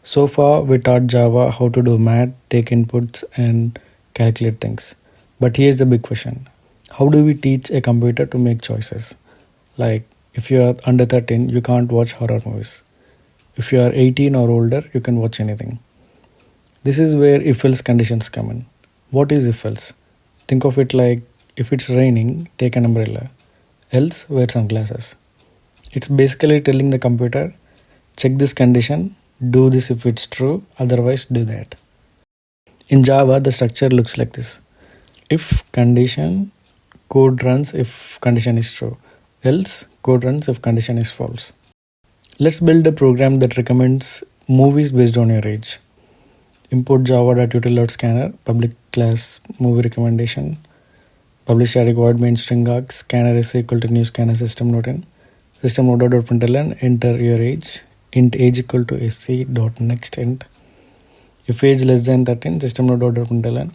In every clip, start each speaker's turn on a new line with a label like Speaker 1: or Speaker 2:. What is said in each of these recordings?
Speaker 1: So far, we taught Java how to do math, take inputs, and calculate things. But here's the big question: how do we teach a computer to make choices? Like, if you are under 13, you can't watch horror movies. If you are 18 or older, you can watch anything. This is where if else conditions come in. What is if else? Think of it like if it's raining, take an umbrella. Else, wear sunglasses. It's basically telling the computer, check this condition, do this if it's true, otherwise, do that. In Java, the structure looks like this: if condition, code runs if condition is true, else, code runs if condition is false. Let's build a program that recommends movies based on your age. Import java.util.scanner, public class movie recommendation, publish static void main string arg, scanner is equal to new scanner system node in, system node.println, enter your age, int age equal to sc dot next int. If age less than 13, system node.println,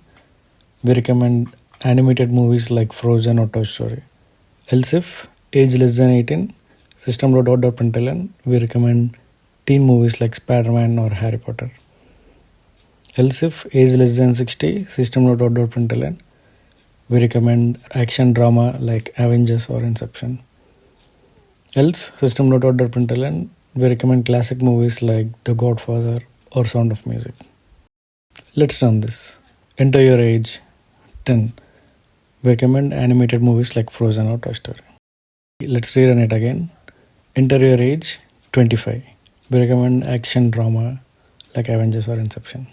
Speaker 1: we recommend animated movies like Frozen or Toy Story. Else if age less than 18, system node.println, we recommend teen movies like Spider-Man or Harry Potter. Else if age less than 60, system node.println, we recommend action drama like Avengers or Inception. Else, system node.println, we recommend classic movies like The Godfather or Sound of Music. Let's run this. Enter your age, 10. We recommend animated movies like Frozen or Toy Story. Let's rerun it again. Enter your age, 25. We recommend action drama like Avengers or Inception.